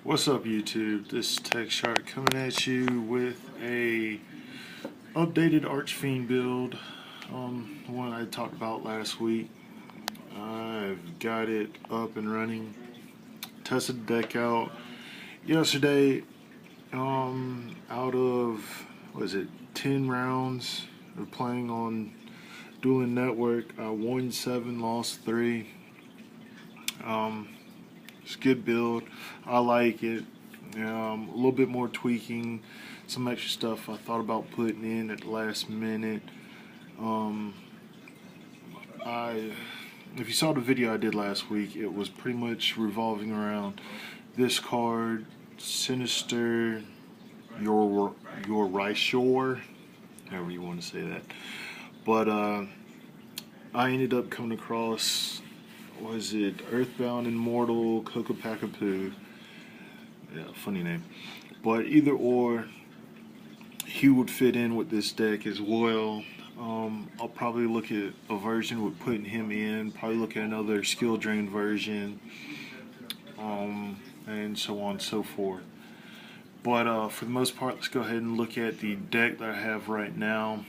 What's up, YouTube? This is Tech Shark coming at you with a updated Archfiend build. The one I talked about last week. I've got it up and running. Tested the deck out yesterday. Out of 10 rounds of playing on Dueling Network, I won 7, lost 3. It's a good build. I like it. A little bit more tweaking, some extra stuff I thought about putting in at the last minute. If you saw the video I did last week, it was pretty much revolving around this card, Sinister, your Rishore, however you want to say that. But I ended up coming across, Earthbound Immortal Kokopakapoo. Yeah, funny name. But either or, he would fit in with this deck as well. I'll probably look at a version with putting him in, probably look at another skill drain version, and so on and so forth. But for the most part, let's go ahead and look at the deck that I have right now.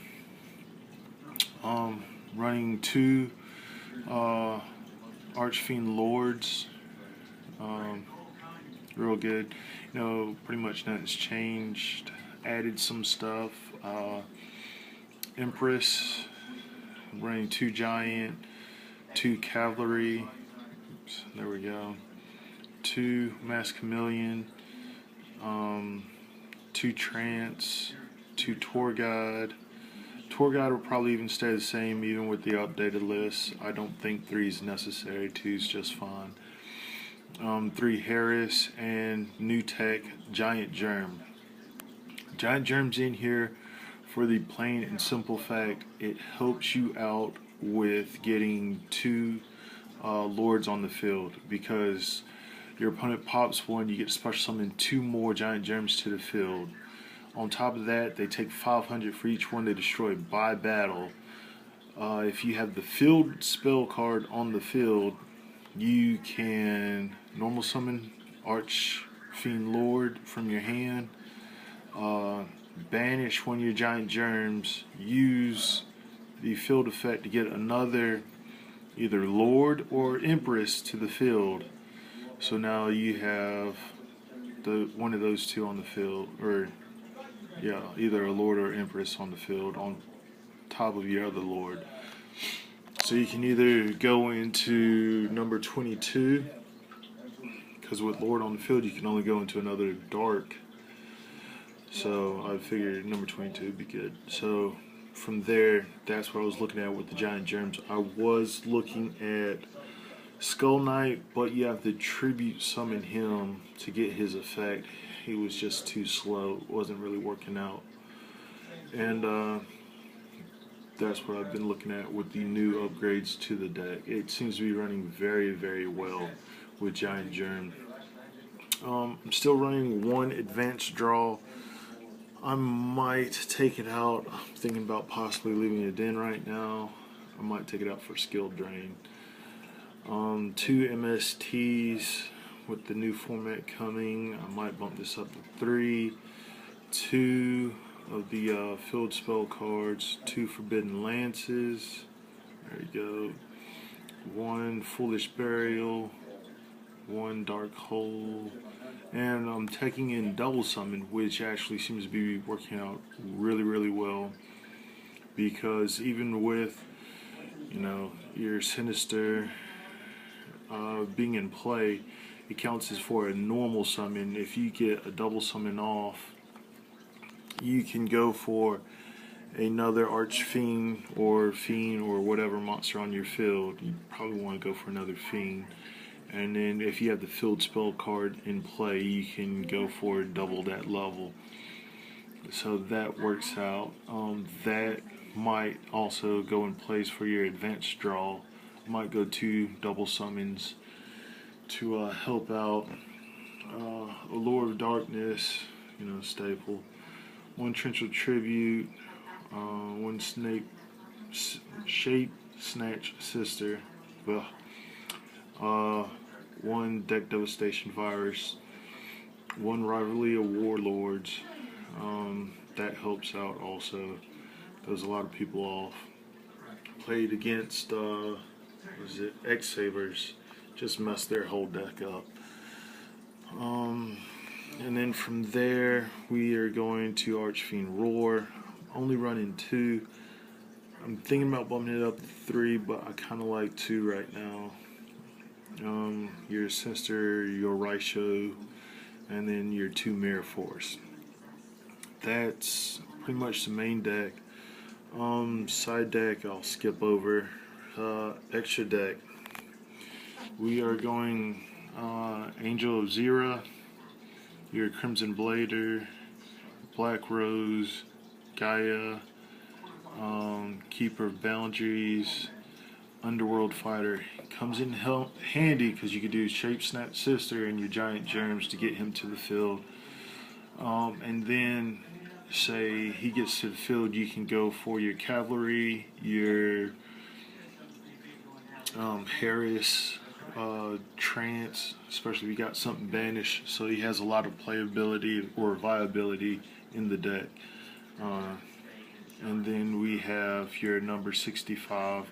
Running 2 Archfiend Lords. Real good. Pretty much nothing's changed. Added some stuff. Empress. Running 2 Giant. 2 Cavalry. Oops, there we go. 2 Mass Chameleon. 2 Trance. 2 Tour Guide. Tour Guide will probably even stay the same even with the updated list. I don't think 3 is necessary. 2 is just fine. 3 Harris, and new tech, Giant Germ. Giant Germ's in here for the plain and simple fact it helps you out with getting 2 Lords on the field, because your opponent pops 1, you get to special summon 2 more Giant Germs to the field. On top of that, they take 500 for each one they destroy by battle. If you have the field spell card on the field, you can normal summon Archfiend Lord from your hand, banish one of your Giant Germs, use the field effect to get another either Lord or Empress to the field. So now you have one of those 2 on the field, or either a Lord or Empress on the field on top of your other Lord. So you can either go into number 22, because with Lord on the field you can only go into another dark. So I figured number 22 would be good. So from there, that's what I was looking at with the Giant Germs. I was looking at Skull Knight, but you have to tribute summon him to get his effect. He was just too slow. It wasn't really working out. And that's what I've been looking at with the new upgrades to the deck. It seems to be running very, very well with Giant Germ. I'm still running 1 advanced draw. I might take it out. I'm thinking about possibly leaving it in right now. I might take it out for skill drain. 2 MSTs with the new format coming. I might bump this up to 3. 2 of the field spell cards. 2 Forbidden Lances. There you go. 1 Foolish Burial. 1 Dark Hole. And I'm taking in Double Summon, which actually seems to be working out really, really well. Because even with, your Sinister being in play, it counts as for a normal summon. If you get a double summon off, you can go for another Archfiend or Fiend or whatever monster on your field. You probably want to go for another Fiend. And then if you have the field spell card in play, you can go for double that level. So that works out. That might also go in place for your advanced draw. Might go 2 double summons to help out. A Lord of Darkness, staple. 1 Torrential Tribute. 1 Snake Shape Snatch Sister. Well, 1 Deck Devastation Virus. one rivalry of warlords. That helps out also. Throws a lot of people off. Played against was it X-Sabers, just messed their whole deck up. And then from there we are going to Archfiend Roar. Only running 2. I'm thinking about bumping it up to 3, but I kind of like 2 right now. Your sister, your Raicho, and then your 2 Mirror Force. That's pretty much the main deck. Side deck I'll skip over. Extra deck. We are going Angel of Zera, your Crimson Blader, Black Rose, Gaia, Keeper of Boundaries, Underworld Fighter. Comes in handy because you could do Shape Snap Sister and your Giant Germs to get him to the field. And then say he gets to the field, you can go for your Cavalry, your Harris, Trance, especially if you got something banished, so he has a lot of playability or viability in the deck. And then we have your number 65.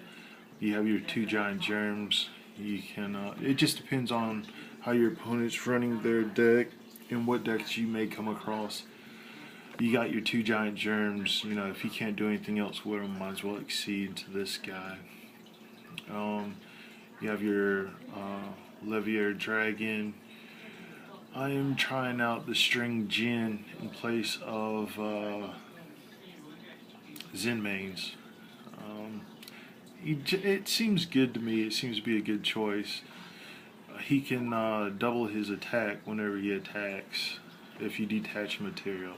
You have your 2 Giant Germs. You can. It just depends on how your opponent's running their deck and what decks you may come across. You got your 2 Giant Germs. You know, if you can't do anything else with them, might as well exceed to this guy. You have your Levier Dragon. I am trying out the String Jin in place of Zenmaines. It seems good to me. It seems to be a good choice. He can double his attack whenever he attacks if you detach material.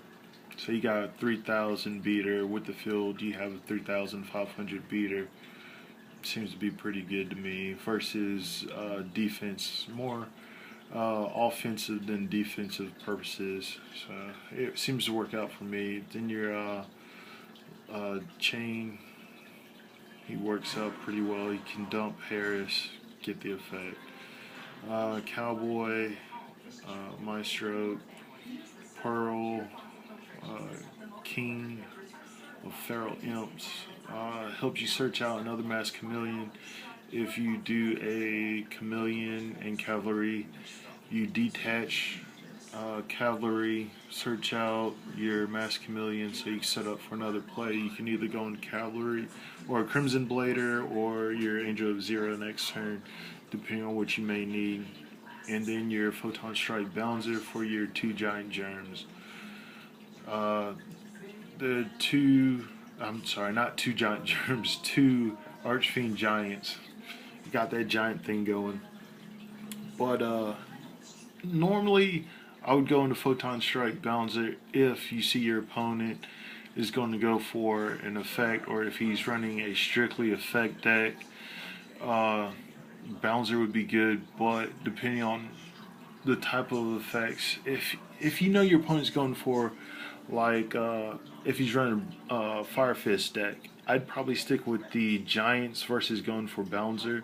So you got a 3,000 beater. With the field, you have a 3,500 beater. Seems to be pretty good to me. Versus defense, more offensive than defensive purposes. So it seems to work out for me. Then your Chain, he works out pretty well. He can dump Harris, get the effect. Cowboy, Maestro, Pearl, King of Feral Imps. Helps you search out another Mass Chameleon. If you do a Chameleon and Cavalry, you detach Cavalry, search out your Mass Chameleon so you can set up for another play. You can either go in Cavalry or a Crimson Blader or your Angel of Zera next turn, depending on what you may need. And then your Photon Strike Bouncer for your 2 Giant Germs. The 2, I'm sorry, not 2 Giant Germs, 2 Archfiend Giants. You got that giant thing going. But normally I would go into Photon Strike Bouncer if you see your opponent is going to go for an effect, or if he's running a strictly effect deck. Bouncer would be good, but depending on the type of effects, if you know your opponent's going for, like, if he's running Fire Fist deck, I'd probably stick with the Giants versus going for Bouncer.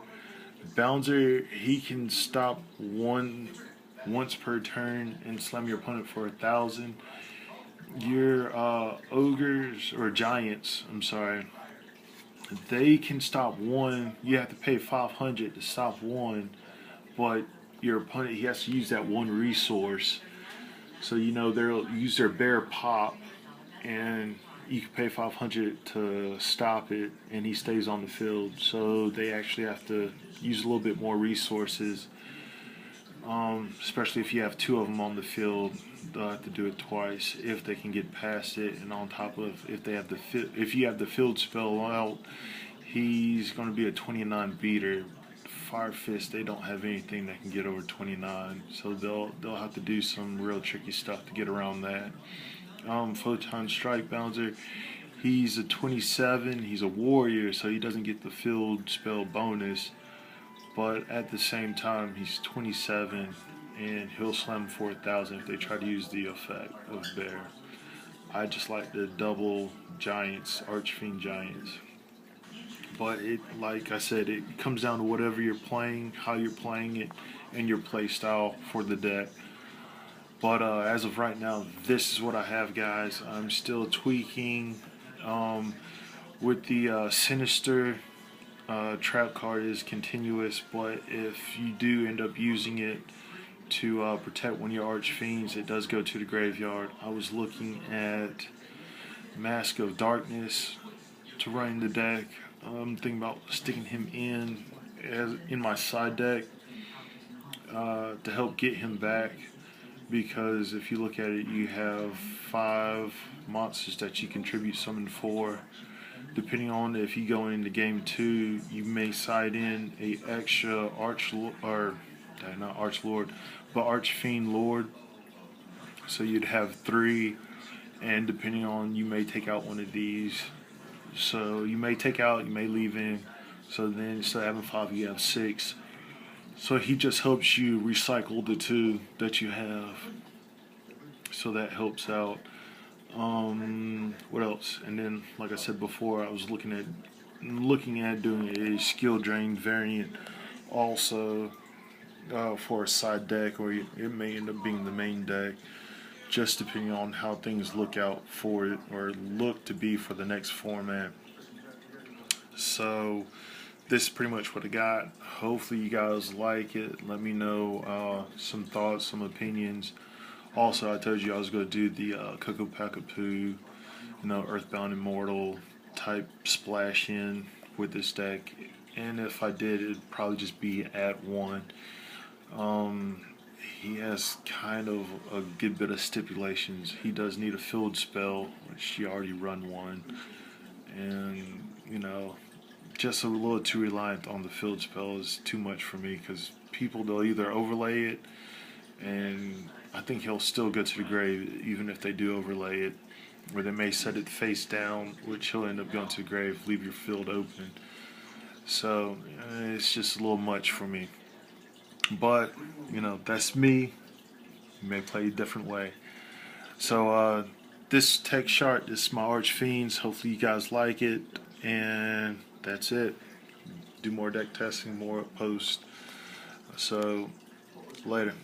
Bouncer, he can stop once per turn and slam your opponent for 1,000. Your Ogres or Giants, I'm sorry, they can stop 1. You have to pay 500 to stop 1, but your opponent, he has to use that 1 resource. So you know they'll use their Bear Pop, and you can pay 500 to stop it, and he stays on the field. So they actually have to use a little bit more resources, especially if you have 2 of them on the field. They'll have to do it twice if they can get past it, and on top of if you have the field spell out, he's going to be a 29 beater. Fire Fist, they don't have anything that can get over 29, so they'll have to do some real tricky stuff to get around that. Photon Strike Bouncer, he's a 27. He's a warrior, so he doesn't get the field spell bonus, but at the same time he's 27 and he'll slam for 1,000 if they try to use the effect of Bear. I just like the double Giants, Archfiend Giants. But it, like I said, it comes down to whatever you're playing, how you're playing it, and your play style for the deck. But as of right now, this is what I have, guys. I'm still tweaking. Um, with the Sinister trap card is continuous, but if you do end up using it to protect one of your Archfiends, it does go to the graveyard. I was looking at Mask of Darkness to run in the deck. I'm thinking about sticking him in my side deck to help get him back. Because if you look at it, you have 5 monsters that you contribute summon for. Depending on if you go into game 2, you may side in a extra not Archlord, but Archfiend Lord. So you'd have 3, and depending on, you may take out one of these. So you may take out, you may leave in. So then instead of having 5, you have 6. So he just helps you recycle the 2 that you have. So that helps out. What else? And then, like I said before, I was looking at doing a skill drain variant also for a side deck, or it may end up being the main deck, just depending on how things look out for it or look to be for the next format. So this is pretty much what I got. Hopefully you guys like it. Let me know some thoughts, some opinions. Also, I told you I was going to do the Cocoa Packapoo, Earthbound Immortal type splash in with this deck. And if I did, it'd probably just be at 1. He has kind of a good bit of stipulations. He does need a field spell, which he already run 1. And, just a little too reliant on the field spell is too much for me, because people, they'll either overlay it, and I think he'll still go to the grave even if they do overlay it, or they may set it face down, which he'll end up going to the grave, leave your field open. So it's just a little much for me. But that's me. You may play a different way. So this tech chart, this is my Archfiends. Hopefully you guys like it, and that's it. Do more deck testing, more posts. So later.